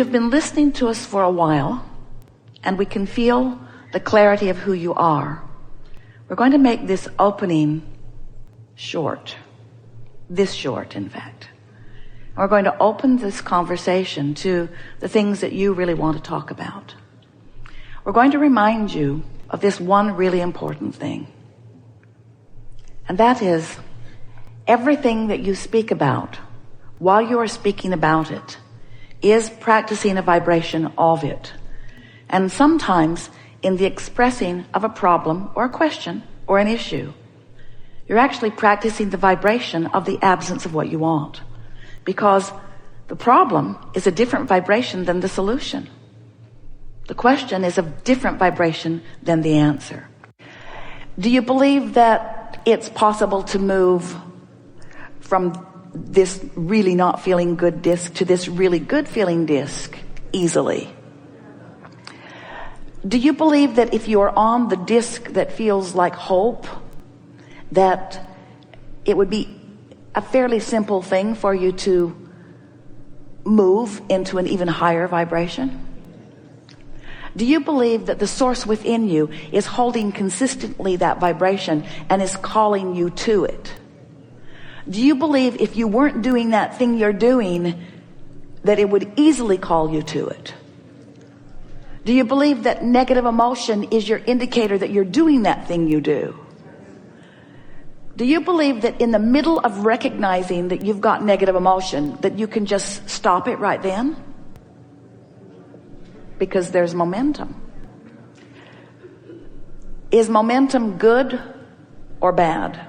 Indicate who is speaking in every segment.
Speaker 1: You've been listening to us for a while, and we can feel the clarity of who you are. We're going to make this opening short. This short, in fact. And we're going to open this conversation to the things that you really want to talk about. We're going to remind you of this one really important thing. And that is, everything that you speak about while you are speaking about it is practicing a vibration of it. And sometimes in the expressing of a problem or a question or an issue, you're actually practicing the vibration of the absence of what you want. Because the problem is a different vibration than the solution. The question is a different vibration than the answer. Do you believe that it's possible to move from this really not feeling good disc to this really good feeling disc easily? Do you believe that if you're on the disc that feels like hope, that it would be a fairly simple thing for you to move into an even higher vibration? Do you believe that the source within you is holding consistently that vibration and is calling you to it? Do you believe if you weren't doing that thing you're doing, that it would easily call you to it? Do you believe that negative emotion is your indicator that you're doing that thing you do? Do you believe that in the middle of recognizing that you've got negative emotion, that you can just stop it right then? Because there's momentum. Is momentum good or bad?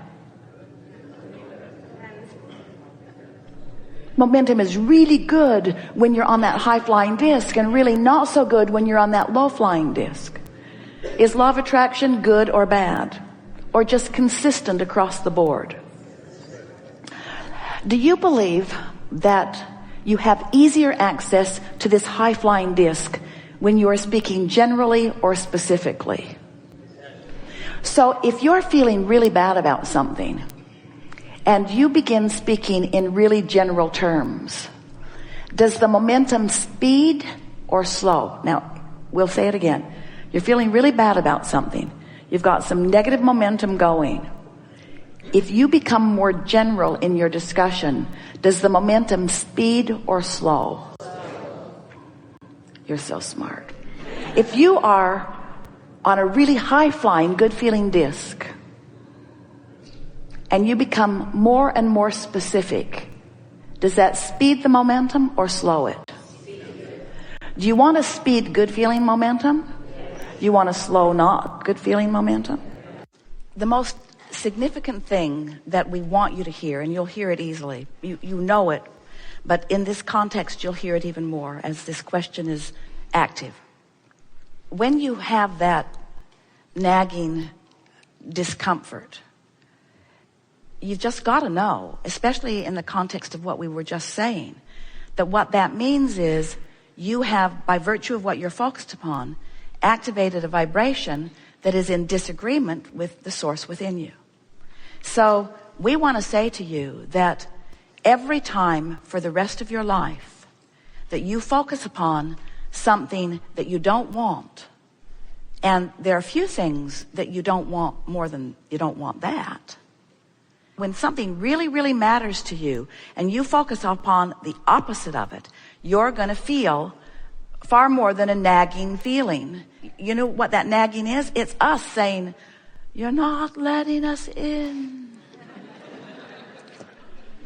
Speaker 1: Momentum is really good when you're on that high-flying disc and really not so good when you're on that low-flying disc. Is law of attraction good or bad? Or just consistent across the board? Do you believe that you have easier access to this high-flying disc when you are speaking generally or specifically? So if you're feeling really bad about something and you begin speaking in really general terms, does the momentum speed or slow? Now, we'll say it again. You're feeling really bad about something. You've got some negative momentum going. If you become more general in your discussion, does the momentum speed or slow? You're so smart. If you are on a really high-flying, good-feeling disc, and you become more and more specific, does that speed the momentum or slow it? Do you want to speed good-feeling momentum? Do you want to slow not good-feeling momentum? The most significant thing that we want you to hear, and you'll hear it easily, you know it, but in this context you'll hear it even more as this question is active. When you have that nagging discomfort, you've just got to know, especially in the context of what we were just saying, that what that means is you have, by virtue of what you're focused upon, activated a vibration that is in disagreement with the source within you. So we want to say to you that every time for the rest of your life that you focus upon something that you don't want, and there are few things that you don't want more than you don't want that. When something really, really matters to you and you focus upon the opposite of it, you're going to feel far more than a nagging feeling. You know what that nagging is? It's us saying, you're not letting us in.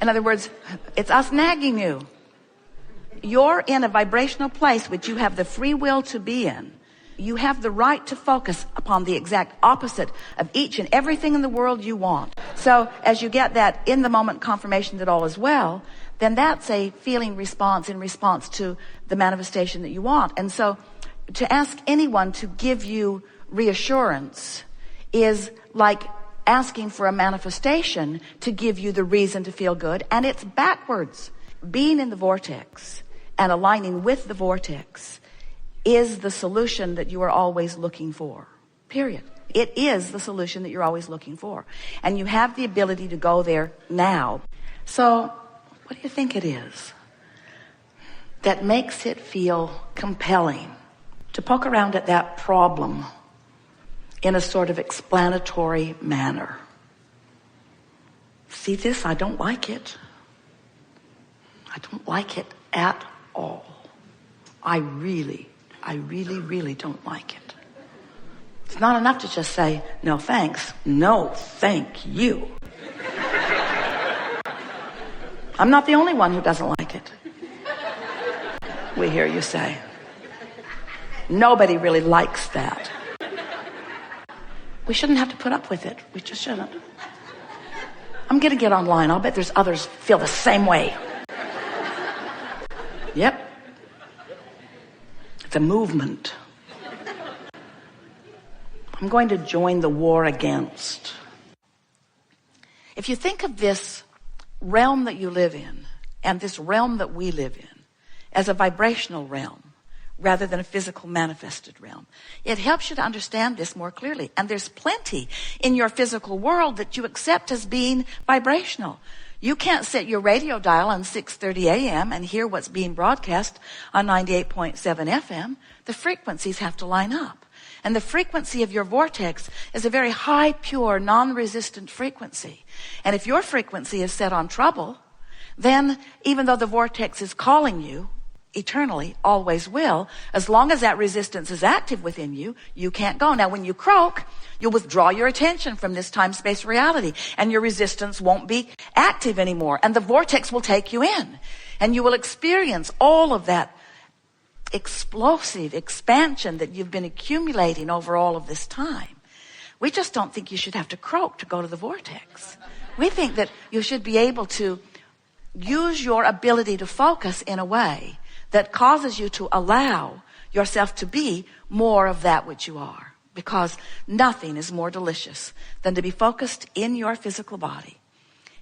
Speaker 1: In other words, it's us nagging you. You're in a vibrational place which you have the free will to be in. You have the right to focus upon the exact opposite of each and everything in the world you want. So as you get that in the moment confirmation that all is well, then that's a feeling response in response to the manifestation that you want. And so to ask anyone to give you reassurance is like asking for a manifestation to give you the reason to feel good, and it's backwards. Being in the vortex and aligning with the vortex is the solution that you are always looking for. Period. It is the solution that you're always looking for. And you have the ability to go there now. So, what do you think it is? that makes it feel compelling to poke around at that problem in a sort of explanatory manner. See this? I don't like it. I don't like it at all. I really don't like it. It's not enough to just say, no thanks. No, thank you. I'm not the only one who doesn't like it. We hear you say. Nobody really likes that. We shouldn't have to put up with it. We just shouldn't. I'm going to get online. I'll bet there's others feel the same way. Yep. It's a movement. I'm going to join the war against. If you think of this realm that you live in and this realm that we live in as a vibrational realm rather than a physical manifested realm, it helps you to understand this more clearly. And there's plenty in your physical world that you accept as being vibrational. You can't set your radio dial on 6:30 a.m. and hear what's being broadcast on 98.7 FM. The frequencies have to line up. And the frequency of your vortex is a very high, pure, non-resistant frequency. And if your frequency is set on trouble, then even though the vortex is calling you, eternally, always will, as long as that resistance is active within you, you can't go. Now, when you croak, you'll withdraw your attention from this time-space reality, and your resistance won't be active anymore, and the vortex will take you in, and you will experience all of that explosive expansion that you've been accumulating over all of this time. We just don't think you should have to croak to go to the vortex. We think that you should be able to use your ability to focus in a way that causes you to allow yourself to be more of that which you are. Because nothing is more delicious than to be focused in your physical body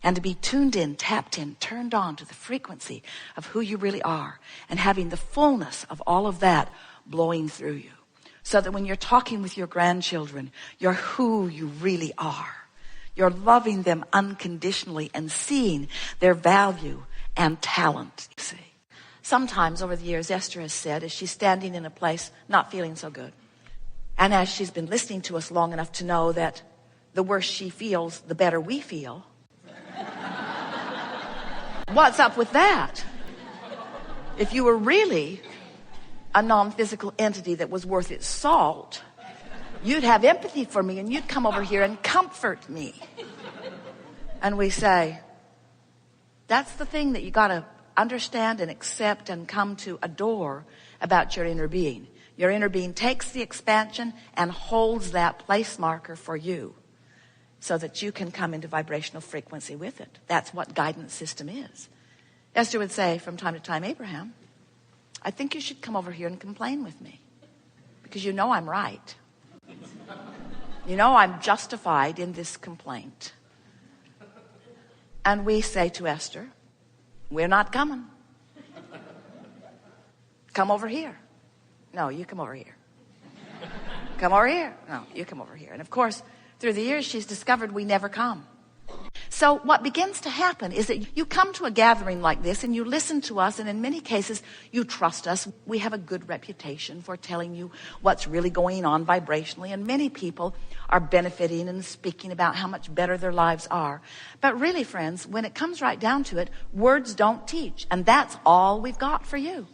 Speaker 1: and to be tuned in, tapped in, turned on to the frequency of who you really are and having the fullness of all of that blowing through you. So that when you're talking with your grandchildren, you're who you really are. You're loving them unconditionally and seeing their value and talent, you see. Sometimes over the years, Esther has said, as she's standing in a place not feeling so good, and as she's been listening to us long enough to know that the worse she feels, the better we feel. What's up with that? If you were really a non-physical entity that was worth its salt, you'd have empathy for me and you'd come over here and comfort me. And we say, that's the thing that you got to understand and accept and come to adore about your inner being. Your inner being takes the expansion and holds that place marker for you so that you can come into vibrational frequency with it. That's what guidance system is. Esther would say from time to time, Abraham, I think you should come over here and complain with me because you know I'm right. You know I'm justified in this complaint. And we say to Esther, we're not coming. Come over here. No, you come over here. Come over here. No, you come over here. And of course, through the years, she's discovered we never come. So what begins to happen is that you come to a gathering like this and you listen to us, and in many cases, you trust us. We have a good reputation for telling you what's really going on vibrationally, and many people are benefiting and speaking about how much better their lives are. But really, friends, when it comes right down to it, words don't teach, and that's all we've got for you.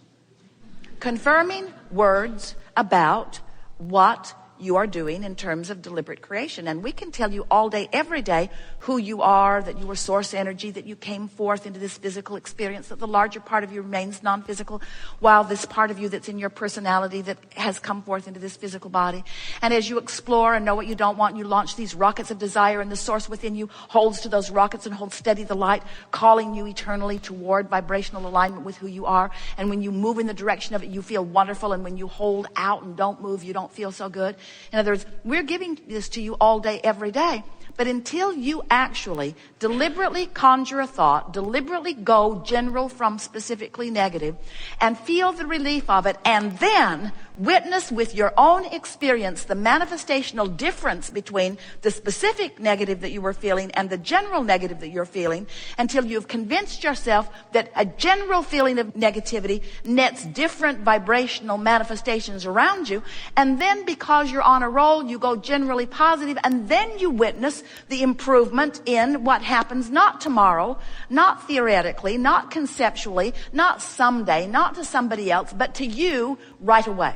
Speaker 1: Confirming words about what you are doing in terms of deliberate creation. And we can tell you all day, every day, who you are, that you were source energy, that you came forth into this physical experience, that the larger part of you remains non-physical, while this part of you that's in your personality that has come forth into this physical body. And as you explore and know what you don't want, you launch these rockets of desire, and the source within you holds to those rockets and holds steady the light, calling you eternally toward vibrational alignment with who you are. And when you move in the direction of it, you feel wonderful. And when you hold out and don't move, you don't feel so good. In other words, we're giving this to you all day, every day. But until you actually deliberately conjure a thought, deliberately go general from specifically negative, and feel the relief of it, and then Witness with your own experience the manifestational difference between the specific negative that you were feeling and the general negative that you're feeling, until you've convinced yourself that a general feeling of negativity nets different vibrational manifestations around you. And then, because you're on a roll, you go generally positive, and then you witness the improvement in what happens, not tomorrow, not theoretically, not conceptually, not someday, not to somebody else, but to you right away.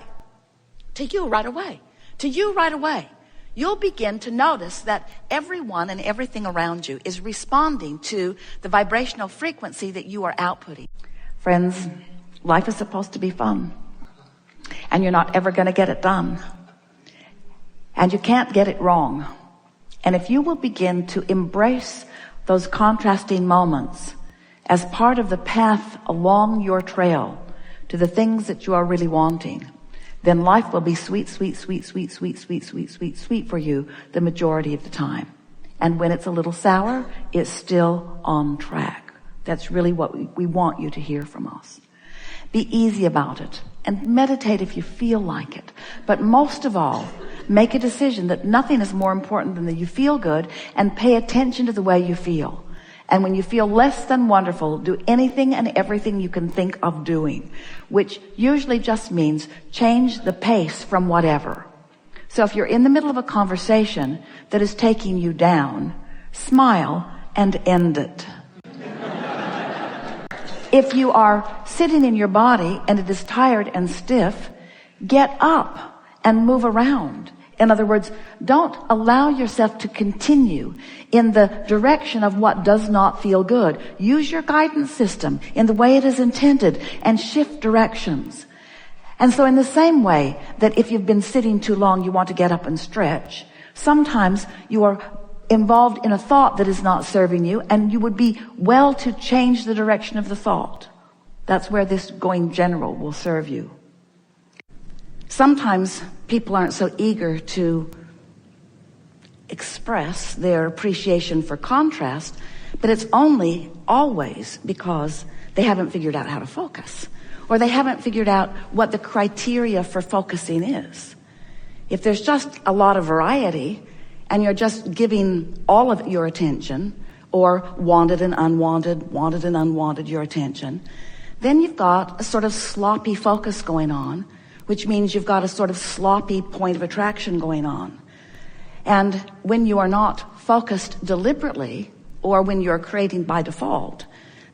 Speaker 1: To you right away. To you right away. You'll begin to notice that everyone and everything around you is responding to the vibrational frequency that you are outputting. Friends, life is supposed to be fun. And you're not ever going to get it done. And you can't get it wrong. And if you will begin to embrace those contrasting moments as part of the path along your trail to the things that you are really wanting, then life will be sweet, sweet, sweet, sweet, sweet, sweet, sweet, sweet, sweet for you the majority of the time. And when it's a little sour, it's still on track. That's really what we want you to hear from us. Be easy about it and meditate if you feel like it. But most of all, make a decision that nothing is more important than that you feel good, and pay attention to the way you feel. And when you feel less than wonderful, do anything and everything you can think of doing, which usually just means change the pace from whatever. So if you're in the middle of a conversation that is taking you down, smile and end it. If you are sitting in your body and it is tired and stiff, get up and move around. In other words, don't allow yourself to continue in the direction of what does not feel good. Use your guidance system in the way it is intended and shift directions. And so in the same way that if you've been sitting too long, you want to get up and stretch, sometimes you are involved in a thought that is not serving you, and you would be well to change the direction of the thought. That's where this going general will serve you. Sometimes people aren't so eager to express their appreciation for contrast, but it's only always because they haven't figured out how to focus, or they haven't figured out what the criteria for focusing is. If there's just a lot of variety and you're just giving all of your attention, or wanted and unwanted your attention, then you've got a sort of sloppy focus going on, which means you've got a sort of sloppy point of attraction going on. And when you are not focused deliberately, or when you're creating by default,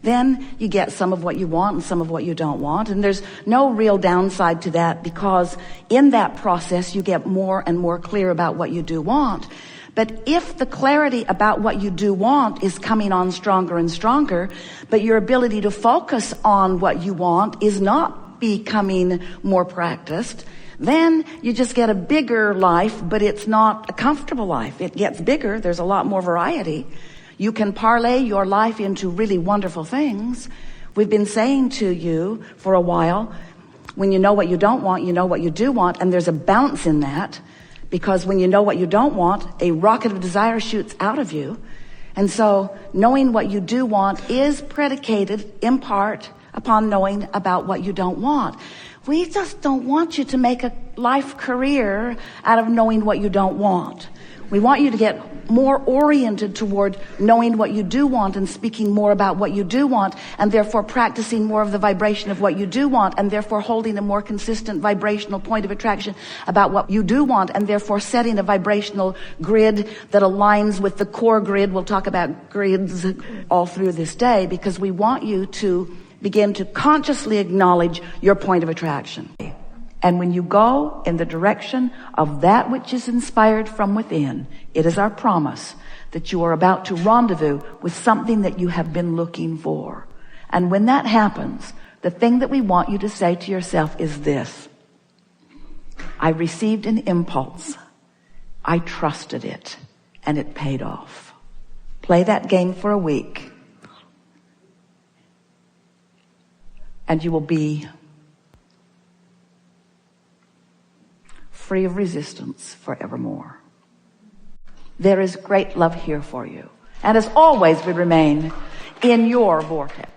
Speaker 1: then you get some of what you want and some of what you don't want. And there's no real downside to that, because in that process you get more and more clear about what you do want. But if the clarity about what you do want is coming on stronger and stronger, but your ability to focus on what you want is not becoming more practiced, then you just get a bigger life, but it's not a comfortable life. It gets bigger. There's a lot more variety. You can parlay your life into really wonderful things. We've been saying to you for a while, when you know what you don't want, you know what you do want, and there's a bounce in that, because when you know what you don't want, a rocket of desire shoots out of you. And so knowing what you do want is predicated in part upon knowing about what you don't want. We just don't want you to make a life career out of knowing what you don't want. We want you to get more oriented toward knowing what you do want and speaking more about what you do want, and therefore practicing more of the vibration of what you do want, and therefore holding a more consistent vibrational point of attraction about what you do want, and therefore setting a vibrational grid that aligns with the core grid. We'll talk about grids all through this day, because we want you to begin to consciously acknowledge your point of attraction. And when you go in the direction of that which is inspired from within, it is our promise that you are about to rendezvous with something that you have been looking for. And when that happens, the thing that we want you to say to yourself is this: I received an impulse. I trusted it, and it paid off. Play that game for a week, and you will be free of resistance forevermore. There is great love here for you. And as always, we remain in your vortex.